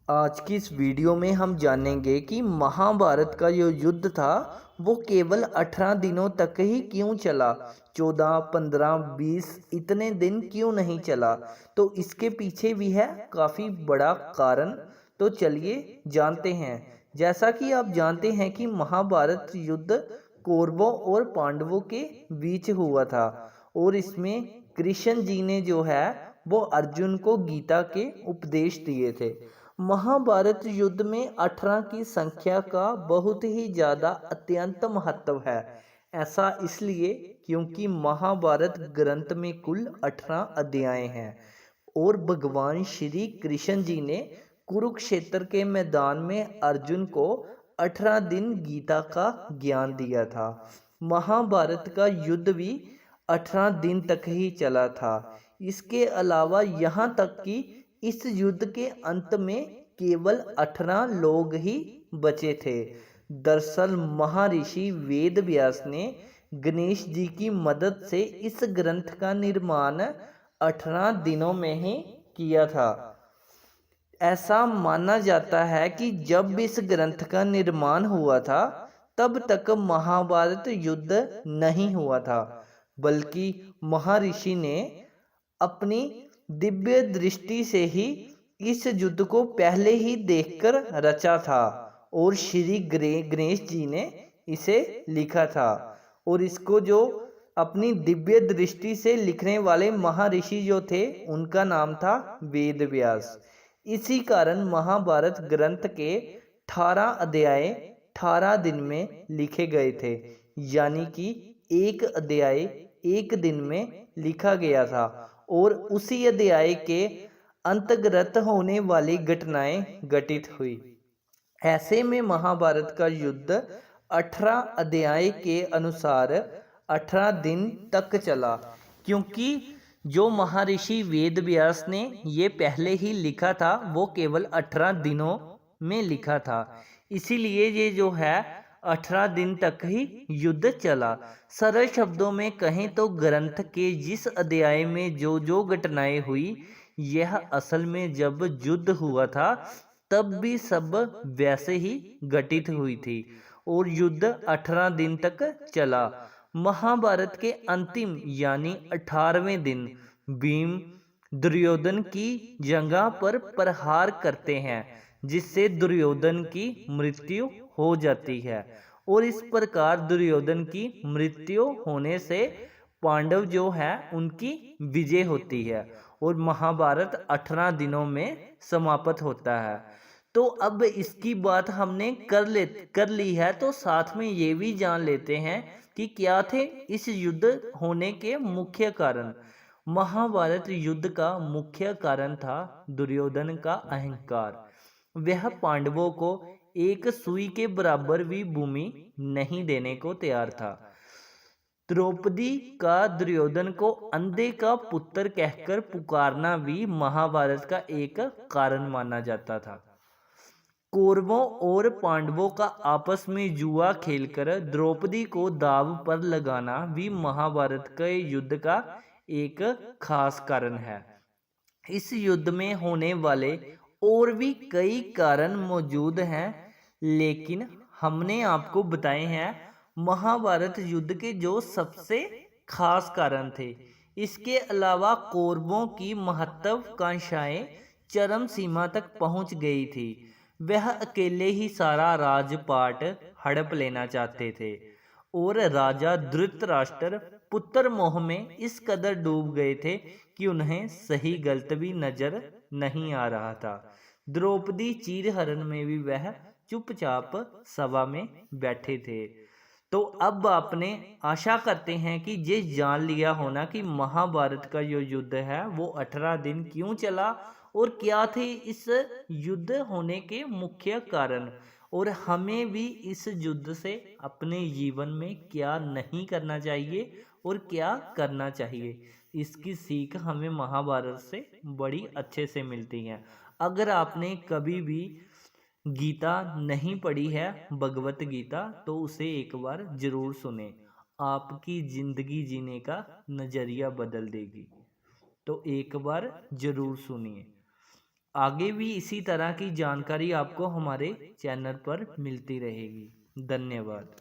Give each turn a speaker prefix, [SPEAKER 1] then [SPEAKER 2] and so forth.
[SPEAKER 1] आज की इस वीडियो में हम जानेंगे कि महाभारत का जो युद्ध था वो केवल 18 दिनों तक ही क्यों चला। 14, 15, 20 इतने दिन क्यों नहीं चला। तो इसके पीछे भी है काफ़ी बड़ा कारण। तो चलिए जानते हैं। जैसा कि आप जानते हैं कि महाभारत युद्ध कौरवों और पांडवों के बीच हुआ था और इसमें कृष्ण जी ने जो है वो अर्जुन को गीता के उपदेश दिए थे। महाभारत युद्ध में 18 की संख्या का बहुत ही ज़्यादा अत्यंत महत्व है। ऐसा इसलिए क्योंकि महाभारत ग्रंथ में कुल 18 अध्याय हैं और भगवान श्री कृष्ण जी ने कुरुक्षेत्र के मैदान में अर्जुन को 18 दिन गीता का ज्ञान दिया था। महाभारत का युद्ध भी 18 दिन तक ही चला था। इसके अलावा यहाँ तक कि इस युद्ध के अंत में केवल 18 लोग ही बचे थे। दरअसल महर्षि वेद व्यास ने गणेश जी की मदद से इस ग्रंथ का निर्माण 18 दिनों में ही किया था। ऐसा माना जाता है कि जब इस ग्रंथ का निर्माण हुआ था तब तक महाभारत युद्ध नहीं हुआ था, बल्कि महर्षि ने अपनी दिव्य दृष्टि से ही इस युद्ध को पहले ही देखकर रचा था और श्री गणेश जी ने इसे लिखा था। और इसको जो अपनी दिव्य दृष्टि से लिखने वाले महर्षि जो थे उनका नाम था वेद व्यास। इसी कारण महाभारत ग्रंथ के 18 अध्याय 18 दिन में लिखे गए थे, यानी कि एक अध्याय एक दिन में लिखा गया था और उसी अध्याय के अंतर्गत होने वाली घटनाएं घटित हुई। ऐसे में महाभारत का युद्ध 18 अध्याय के अनुसार 18 दिन तक चला, क्योंकि जो महर्षि वेद व्यास ने ये पहले ही लिखा था वो केवल 18 दिनों में लिखा था। इसीलिए ये जो है 18 दिन तक ही युद्ध चला। सरल शब्दों में कहें तो ग्रंथ के जिस अध्याय में जो जो घटनाएं हुई, यह असल में जब युद्ध हुआ था तब भी सब वैसे ही घटित हुई थी और युद्ध 18 दिन तक चला। महाभारत के अंतिम यानी 18वें दिन भीम दुर्योधन की जगह पर प्रहार करते हैं, जिससे दुर्योधन की मृत्यु हो जाती है और इस प्रकार दुर्योधन की मृत्यु होने से पांडव जो है उनकी विजय होती है और महाभारत 18 दिनों में समाप्त होता है। तो अब इसकी बात हमने कर ली है, तो साथ में ये भी जान लेते हैं कि क्या थे इस युद्ध होने के मुख्य कारण। महाभारत युद्ध का मुख्य कारण था दुर्योधन का अहंकार। वह पांडवों को एक सुई के बराबर भी भूमि नहीं देने को तैयार था। द्रौपदी का दुर्योधन को अंधे का पुत्र कहकर पुकारना भी महाभारत का एक कारण माना जाता था। कौरवों और पांडवों का आपस में जुआ खेलकर द्रौपदी को दाव पर लगाना भी महाभारत के युद्ध का एक खास कारण है। इस युद्ध में होने वाले और भी कई कारण मौजूद हैं, लेकिन हमने आपको बताए हैं महाभारत युद्ध के जो सबसे खास कारण थे। इसके अलावा कौरवों की महत्वाकांक्षाएं चरम सीमा तक पहुंच गई थी। वह अकेले ही सारा राजपाट हड़प लेना चाहते थे और राजा धृतराष्ट्र पुत्र मोह में इस कदर डूब गए थे कि उन्हें सही गलत भी नजर नहीं आ रहा था। द्रौपदी चीरहरण में भी वह चुपचाप सभा में बैठे थे। तो अब आपने आशा करते हैं कि ये जान लिया होना कि महाभारत का जो युद्ध है वो 18 दिन क्यों चला और क्या थे इस युद्ध होने के मुख्य कारण, और हमें भी इस युद्ध से अपने जीवन में क्या नहीं करना चाहिए और क्या करना चाहिए। इसकी सीख हमें महाभारत से बड़ी अच्छे से मिलती है। अगर आपने कभी भी गीता नहीं पढ़ी है, भगवत गीता, तो उसे एक बार जरूर सुने। आपकी जिंदगी जीने का नजरिया बदल देगी। तो एक बार जरूर सुनिए। आगे भी इसी तरह की जानकारी आपको हमारे चैनल पर मिलती रहेगी। धन्यवाद।